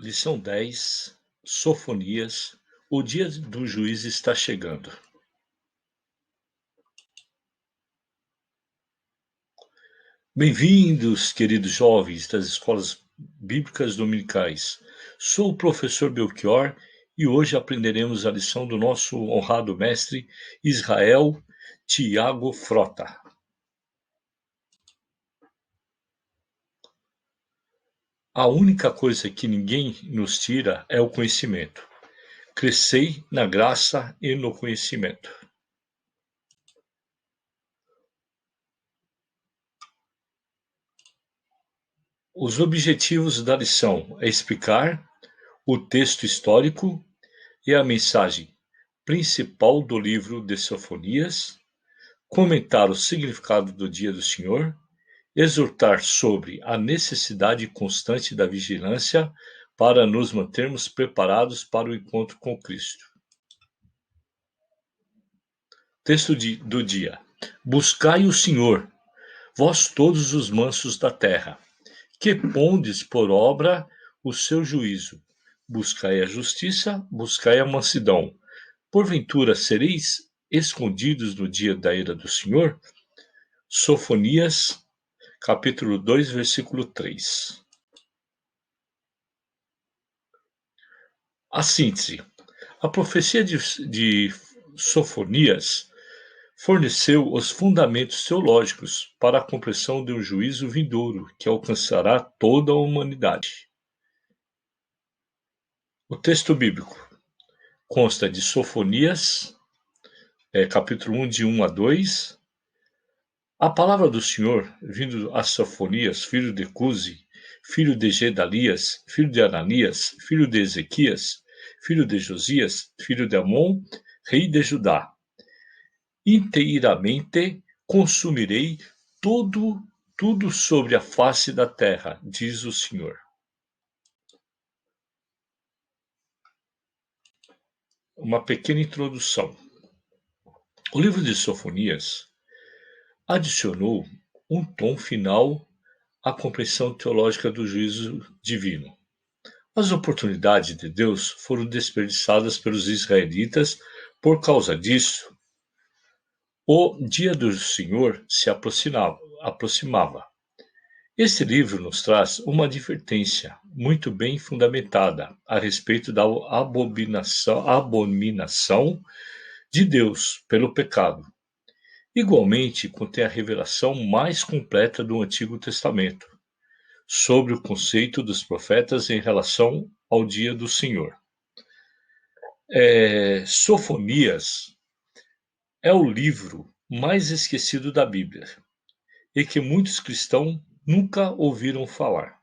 Lição 10. Sofonias. O dia do juiz está chegando. Bem-vindos, queridos jovens das escolas bíblicas dominicais. Sou o professor Belchior e hoje aprenderemos a lição do nosso honrado mestre Israel Tiago Frota. A única coisa que ninguém nos tira é o conhecimento. Crescei na graça e no conhecimento. Os objetivos da lição é explicar o texto histórico e a mensagem principal do livro de Sofonias, comentar o significado do Dia do Senhor, exortar sobre a necessidade constante da vigilância para nos mantermos preparados para o encontro com Cristo. Texto do dia. Buscai o Senhor, vós todos os mansos da terra, que pondes por obra o seu juízo. Buscai a justiça, buscai a mansidão. Porventura sereis escondidos no dia da ira do Senhor? Sofonias, capítulo 2, versículo 3. A síntese. A profecia de Sofonias forneceu os fundamentos teológicos para a compreensão de um juízo vindouro que alcançará toda a humanidade. O texto bíblico consta de Sofonias, capítulo 1, de 1 a 2. A palavra do Senhor, vindo a Sofonias, filho de Cusi, filho de Gedalias, filho de Ananias, filho de Ezequias, filho de Josias, filho de Amon, rei de Judá. Inteiramente consumirei tudo sobre a face da terra, diz o Senhor. Uma pequena introdução. O livro de Sofonias adicionou um tom final à compreensão teológica do juízo divino. As oportunidades de Deus foram desperdiçadas pelos israelitas. Por causa disso, o dia do Senhor se aproximava. Este livro nos traz uma advertência muito bem fundamentada a respeito da abominação de Deus pelo pecado. Igualmente, contém a revelação mais completa do Antigo Testamento sobre o conceito dos profetas em relação ao dia do Senhor. Sofonias é o livro mais esquecido da Bíblia e que muitos cristãos nunca ouviram falar.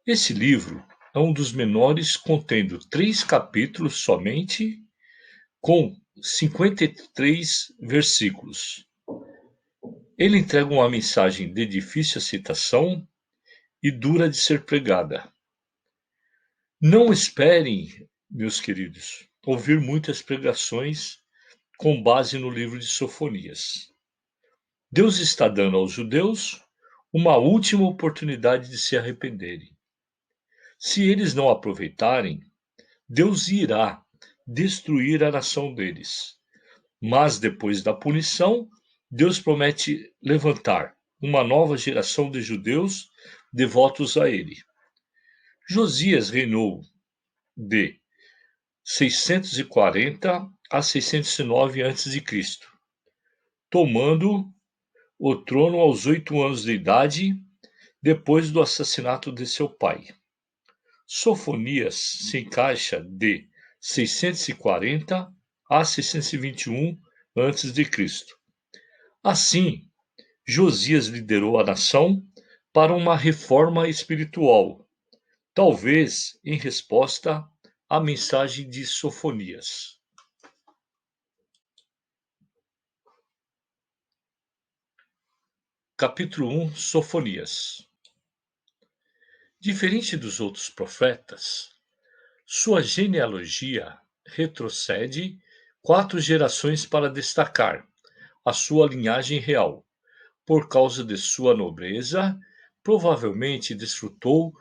Esse livro é um dos menores, contendo 3 capítulos somente, com 53 versículos. Ele entrega uma mensagem de difícil aceitação e dura de ser pregada. Não esperem, meus queridos, ouvir muitas pregações com base no livro de Sofonias. Deus está dando aos judeus uma última oportunidade de se arrependerem. Se eles não aproveitarem, Deus irá destruir a nação deles. Mas depois da punição, Deus promete levantar uma nova geração de judeus devotos a ele. Josias reinou de 640 a 609 a.C., tomando o trono aos 8 anos de idade, depois do assassinato de seu pai. Sofonias se encaixa de 640 a 621 a.C. Assim, Josias liderou a nação para uma reforma espiritual, talvez em resposta à mensagem de Sofonias. Capítulo 1. Sofonias. Diferente dos outros profetas, sua genealogia retrocede 4 gerações para destacar a sua linhagem real. Por causa de sua nobreza, provavelmente desfrutou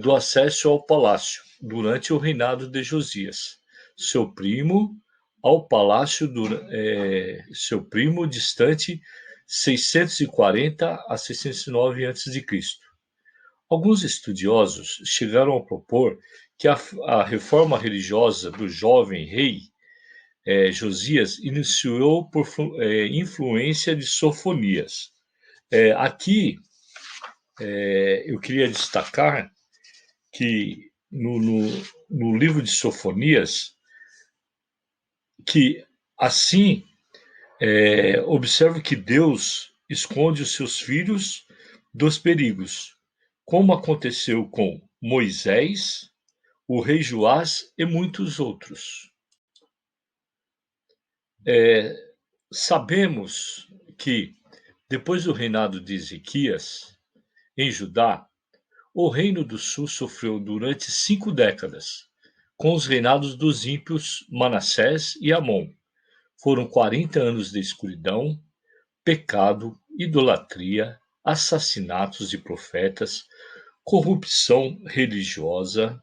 do acesso ao palácio durante o reinado de Josias. Seu primo ao palácio, seu primo distante 640 a 609 a.C. Alguns estudiosos chegaram a propor que a reforma religiosa do jovem rei Josias iniciou por influência de Sofonias. Aqui eu queria destacar que no livro de Sofonias, que assim observa que Deus esconde os seus filhos dos perigos, como aconteceu com Moisés, o rei Joás e muitos outros. Sabemos que, depois do reinado de Ezequias, em Judá, o reino do sul sofreu durante 5 décadas, com os reinados dos ímpios Manassés e Amon. Foram 40 anos de escuridão, pecado, idolatria, assassinatos de profetas, corrupção religiosa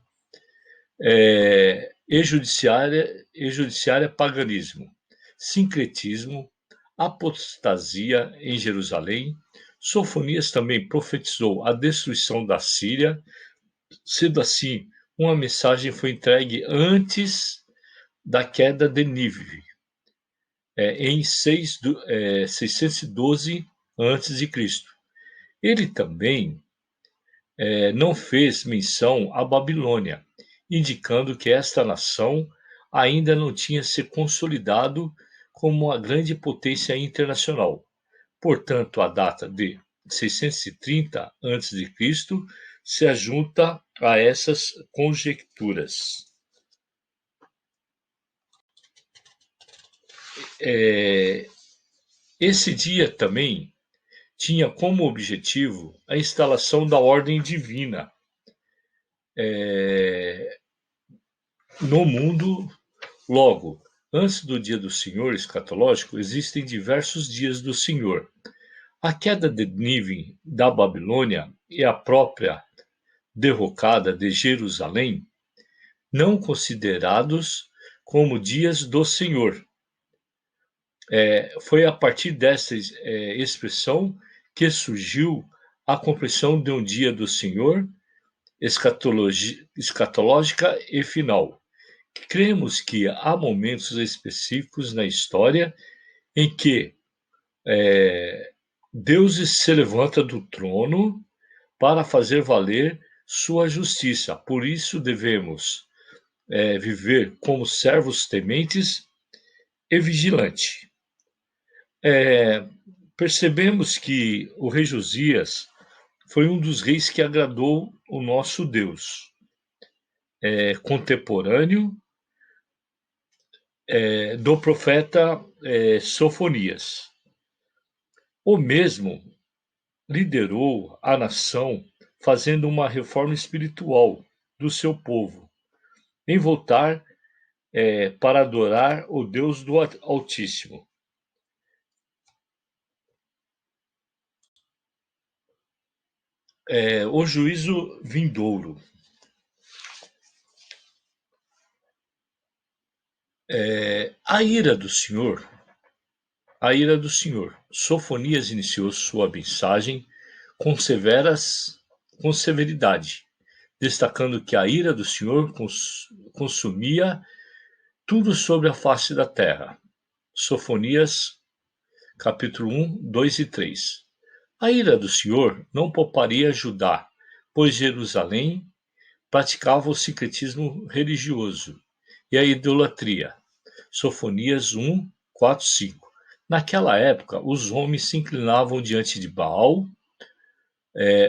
e judiciária paganismo, sincretismo, apostasia em Jerusalém. Sofonias também profetizou a destruição da Síria, sendo assim, uma mensagem foi entregue antes da queda de Nínive, em 612 a.C. Ele também não fez menção à Babilônia, indicando que esta nação ainda não tinha se consolidado como uma grande potência internacional. Portanto, a data de 630 a.C. se ajunta a essas conjecturas. Esse dia também tinha como objetivo a instalação da ordem divina no mundo. Logo, antes do dia do Senhor escatológico, existem diversos dias do Senhor. A queda de Nínive da Babilônia e a própria derrocada de Jerusalém, não considerados como dias do Senhor. Foi a partir dessa expressão que surgiu a compreensão de um dia do Senhor escatológica e final. Cremos que há momentos específicos na história em que Deus se levanta do trono para fazer valer sua justiça. Por isso devemos viver como servos tementes e vigilantes. Percebemos que o rei Josias foi um dos reis que agradou o nosso Deus, contemporâneo do profeta Sofonias. O mesmo liderou a nação fazendo uma reforma espiritual do seu povo, em voltar para adorar o Deus do Altíssimo. O juízo vindouro. A ira do Senhor. Sofonias iniciou sua mensagem com severidade, destacando que a ira do Senhor consumia tudo sobre a face da terra. Sofonias, capítulo 1, 2 e 3. A ira do Senhor não pouparia Judá, pois Jerusalém praticava o sincretismo religioso e a idolatria. Sofonias 1, 4, 5. Naquela época, os homens se inclinavam diante de Baal,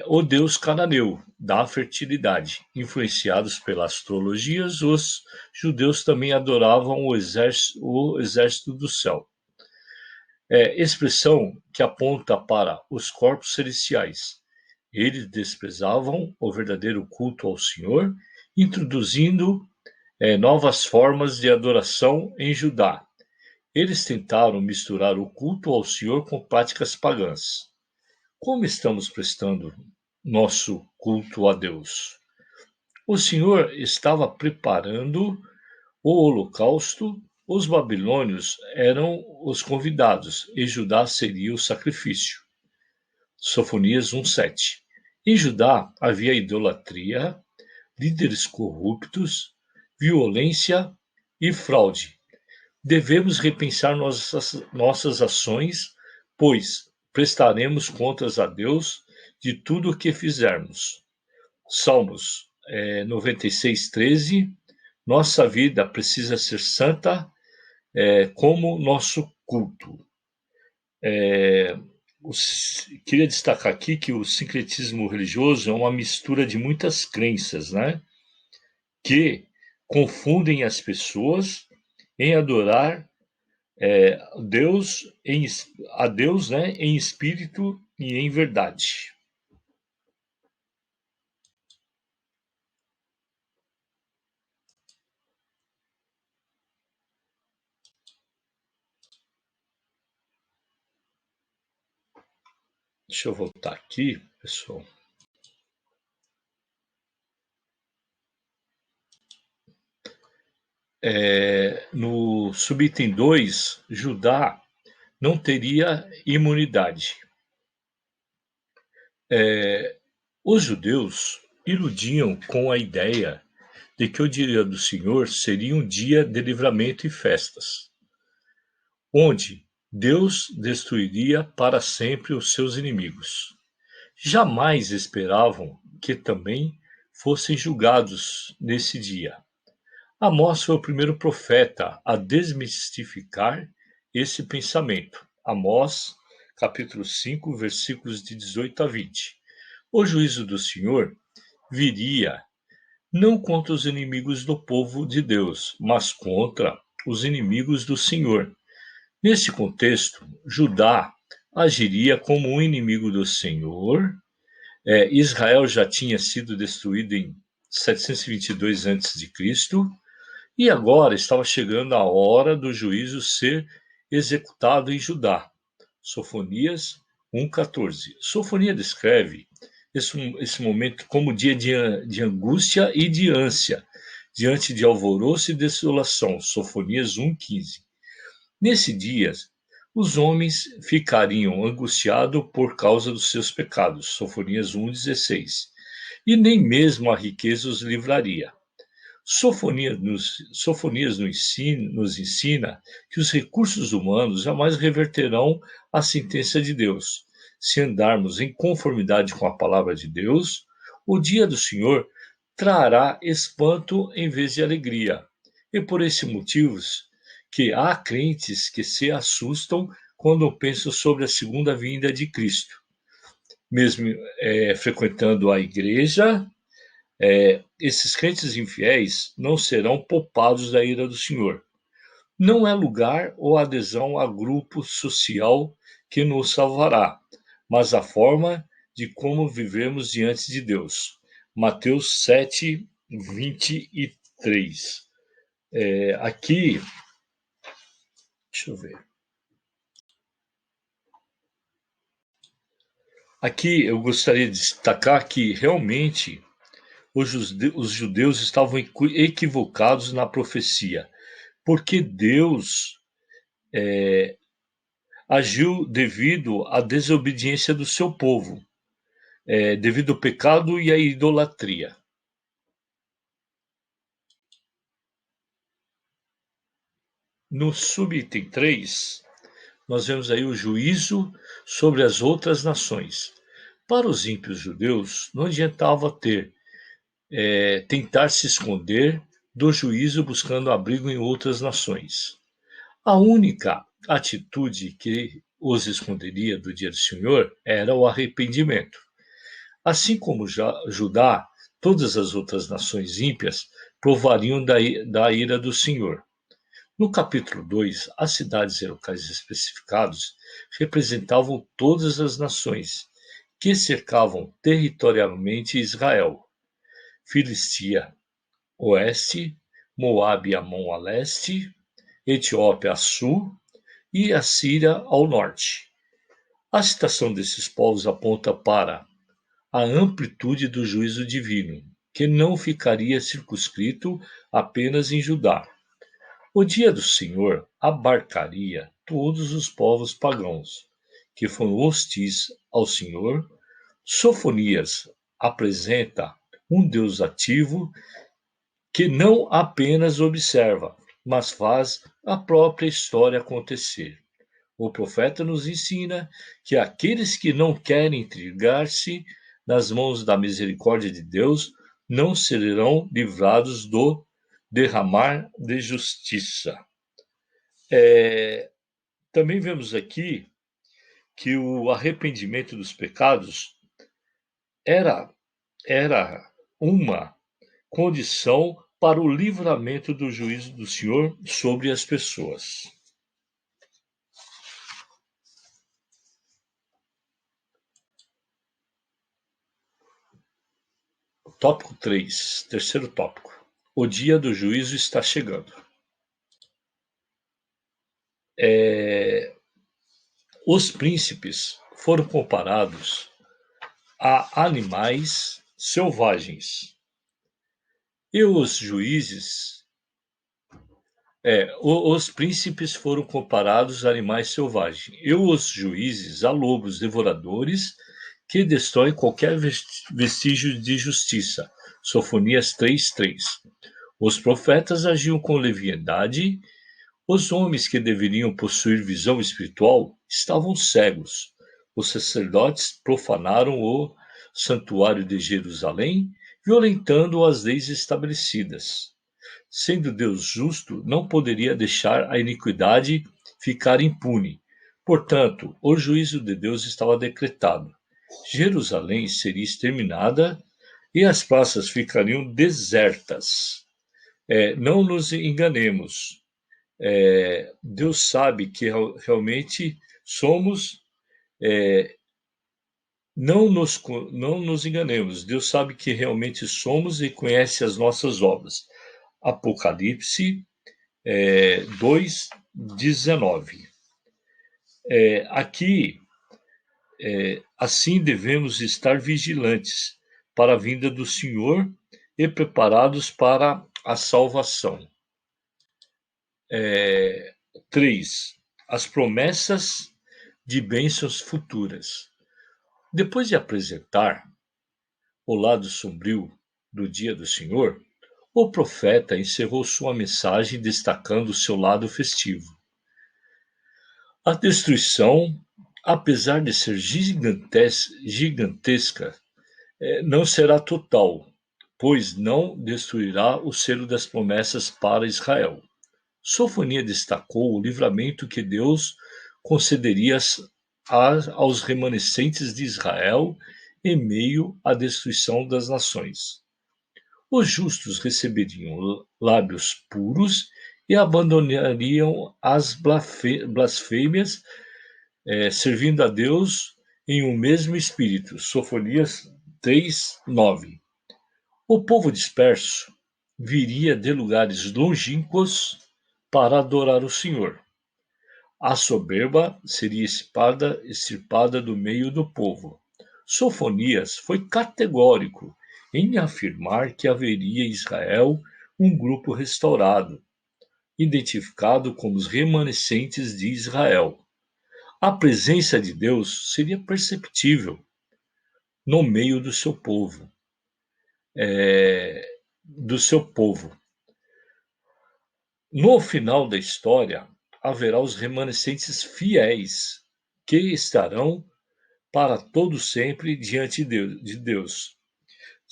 o deus cananeu da fertilidade. Influenciados pelas astrologias, os judeus também adoravam o exército do céu. Expressão que aponta para os corpos celestiais. Eles desprezavam o verdadeiro culto ao Senhor, introduzindo novas formas de adoração em Judá. Eles tentaram misturar o culto ao Senhor com práticas pagãs. Como estamos prestando nosso culto a Deus? O Senhor estava preparando o holocausto, os babilônios eram os convidados e Judá seria o sacrifício. Sofonias 1:7. Em Judá havia idolatria, líderes corruptos, violência e fraude. Devemos repensar nossas ações, pois prestaremos contas a Deus de tudo o que fizermos. Salmos 96:13. Nossa vida precisa ser santa como nosso culto. Queria destacar aqui que o sincretismo religioso é uma mistura de muitas crenças, né? Que confundem as pessoas em adorar Deus a Deus, né, em espírito e em verdade. Deixa eu voltar aqui, pessoal. No subitem 2, Judá não teria imunidade. Os judeus iludiam com a ideia de que o dia do Senhor seria um dia de livramento e festas, onde Deus destruiria para sempre os seus inimigos. Jamais esperavam que também fossem julgados nesse dia. Amós foi o primeiro profeta a desmistificar esse pensamento. Amós, capítulo 5, versículos de 18 a 20. O juízo do Senhor viria não contra os inimigos do povo de Deus, mas contra os inimigos do Senhor. Nesse contexto, Judá agiria como um inimigo do Senhor. Israel já tinha sido destruído em 722 a.C. e agora estava chegando a hora do juízo ser executado em Judá. Sofonias 1:14. Sofonia descreve esse momento como dia de angústia e de ânsia, diante de alvoroço e desolação. Sofonias 1:15. Nesse dia, os homens ficariam angustiados por causa dos seus pecados. Sofonias 1:16. E nem mesmo a riqueza os livraria. Sofonias nos ensina que os recursos humanos jamais reverterão a sentença de Deus. Se andarmos em conformidade com a palavra de Deus, o dia do Senhor trará espanto em vez de alegria. E por esse motivo que há crentes que se assustam quando pensam sobre a segunda vinda de Cristo. Mesmo frequentando a igreja, esses crentes infiéis não serão poupados da ira do Senhor. Não é lugar ou adesão a grupo social que nos salvará, mas a forma de como vivemos diante de Deus. Mateus 7:23. Aqui, deixa eu ver. Aqui eu gostaria de destacar que realmente os judeus estavam equivocados na profecia, porque Deus agiu devido à desobediência do seu povo, devido ao pecado e à idolatria. No subitem 3, nós vemos aí o juízo sobre as outras nações. Para os ímpios judeus, não adiantava tentar se esconder do juízo buscando abrigo em outras nações. A única atitude que os esconderia do dia do Senhor era o arrependimento. Assim como Judá, todas as outras nações ímpias provariam da ira do Senhor. No capítulo 2, as cidades e locais especificados representavam todas as nações que cercavam territorialmente Israel: Filistia, oeste, Moabe e Amon a leste, Etiópia a sul e a Síria ao norte. A citação desses povos aponta para a amplitude do juízo divino. que não ficaria circunscrito apenas em Judá. O dia do Senhor abarcaria todos os povos pagãos que foram hostis ao Senhor. Sofonias apresenta um Deus ativo que não apenas observa, mas faz a própria história acontecer. O profeta nos ensina que aqueles que não querem entregar-se nas mãos da misericórdia de Deus não serão livrados do derramar de justiça. Também vemos aqui que o arrependimento dos pecados era, era uma condição para o livramento do juízo do Senhor sobre as pessoas. Tópico 3, terceiro tópico. O dia do juízo está chegando. Os príncipes foram comparados a animais selvagens. E os juízes, os príncipes foram comparados a animais selvagens, e os juízes a lobos devoradores que destroem qualquer vestígio de justiça. Sofonias 3:3. Os profetas agiam com leviandade. Os homens que deveriam possuir visão espiritual estavam cegos. Os sacerdotes profanaram o santuário de Jerusalém, violentando as leis estabelecidas. Sendo Deus justo, não poderia deixar a iniquidade ficar impune. Portanto, o juízo de Deus estava decretado. Jerusalém seria exterminada e as praças ficariam desertas. Não nos enganemos. Deus sabe que realmente somos. Não nos enganemos. Deus sabe que realmente somos e conhece as nossas obras. Apocalipse 2:19. Aqui, assim devemos estar vigilantes para a vinda do Senhor e preparados para a salvação. 3. As promessas de bênçãos futuras. Depois de apresentar o lado sombrio do dia do Senhor, o profeta encerrou sua mensagem destacando seu lado festivo. A destruição, apesar de ser gigantesca, não será total, pois não destruirá o selo das promessas para Israel. Sofonia destacou o livramento que Deus concederia aos remanescentes de Israel em meio à destruição das nações. Os justos receberiam lábios puros e abandonariam as blasfêmias, servindo a Deus em um mesmo espírito. Sofonias 3:9. O povo disperso viria de lugares longínquos para adorar o Senhor. A soberba seria extirpada do meio do povo. Sofonias foi categórico em afirmar que haveria em Israel um grupo restaurado, identificado como os remanescentes de Israel. A presença de Deus seria perceptível no meio do seu povo. No final da história, haverá os remanescentes fiéis, que estarão para todo sempre diante de Deus.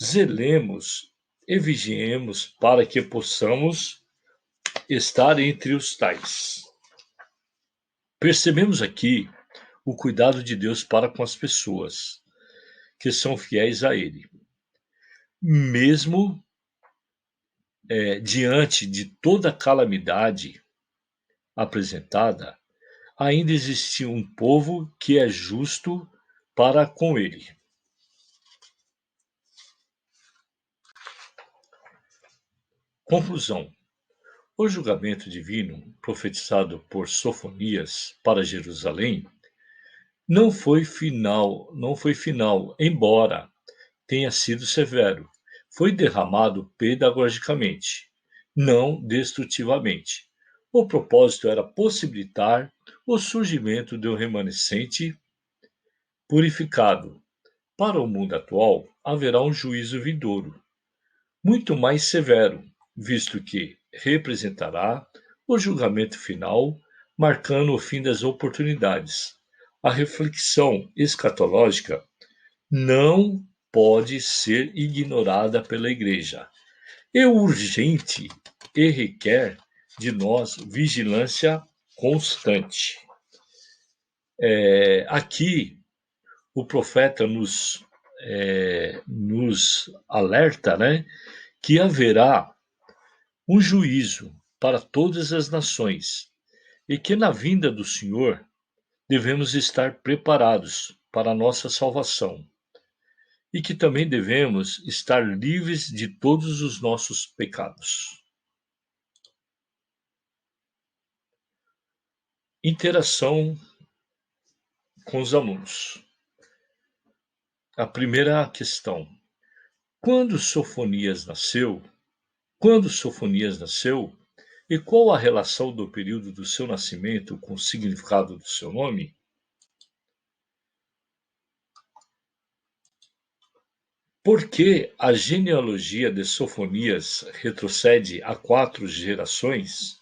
Zelemos e vigiemos para que possamos estar entre os tais. Percebemos aqui o cuidado de Deus para com as pessoas que são fiéis a Ele. Mesmo diante de toda a calamidade apresentada, ainda existe um povo que é justo para com Ele. Conclusão. O julgamento divino profetizado por Sofonias para Jerusalém não foi final, embora tenha sido severo. foi derramado pedagogicamente, não destrutivamente. O propósito era possibilitar o surgimento de um remanescente purificado. Para o mundo atual, haverá um juízo vindouro, muito mais severo, visto que representará o julgamento final, marcando o fim das oportunidades. A reflexão escatológica não pode ser ignorada pela Igreja. É urgente e requer de nós vigilância constante. Aqui, o profeta nos alerta, né, que haverá um juízo para todas as nações e que na vinda do Senhor devemos estar preparados para a nossa salvação e que também devemos estar livres de todos os nossos pecados. Interação com os alunos. A primeira questão: quando Sofonias nasceu? Quando Sofonias nasceu? E qual a relação do período do seu nascimento com o significado do seu nome? Por que a genealogia de Sofonias retrocede a 4 gerações?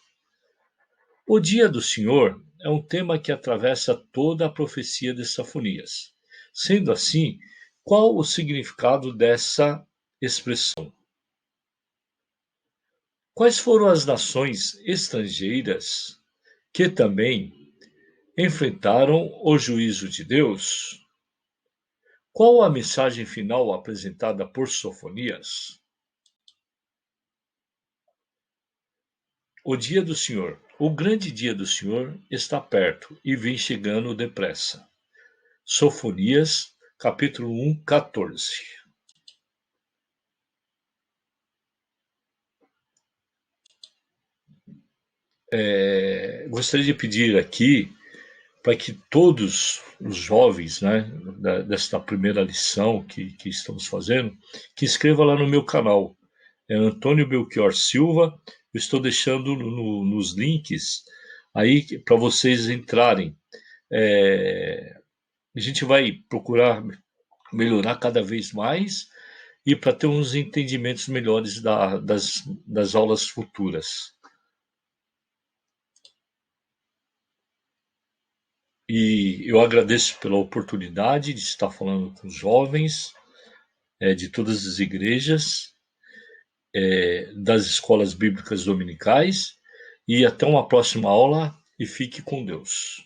O dia do Senhor é um tema que atravessa toda a profecia de Sofonias. Sendo assim, qual o significado dessa expressão? Quais foram as nações estrangeiras que também enfrentaram o juízo de Deus? Qual a mensagem final apresentada por Sofonias? O dia do Senhor. O grande dia do Senhor está perto e vem chegando depressa. Sofonias, capítulo 1, 14. Gostaria de pedir aqui para que todos os jovens, né, desta primeira lição que estamos fazendo, que inscreva lá no meu canal. É Antônio Belchior Silva. Eu estou deixando nos links aí para vocês entrarem. A gente vai procurar melhorar cada vez mais e para ter uns entendimentos melhores das aulas futuras. E eu agradeço pela oportunidade de estar falando com os jovens de todas as igrejas, das escolas bíblicas dominicais, e até uma próxima aula e fique com Deus.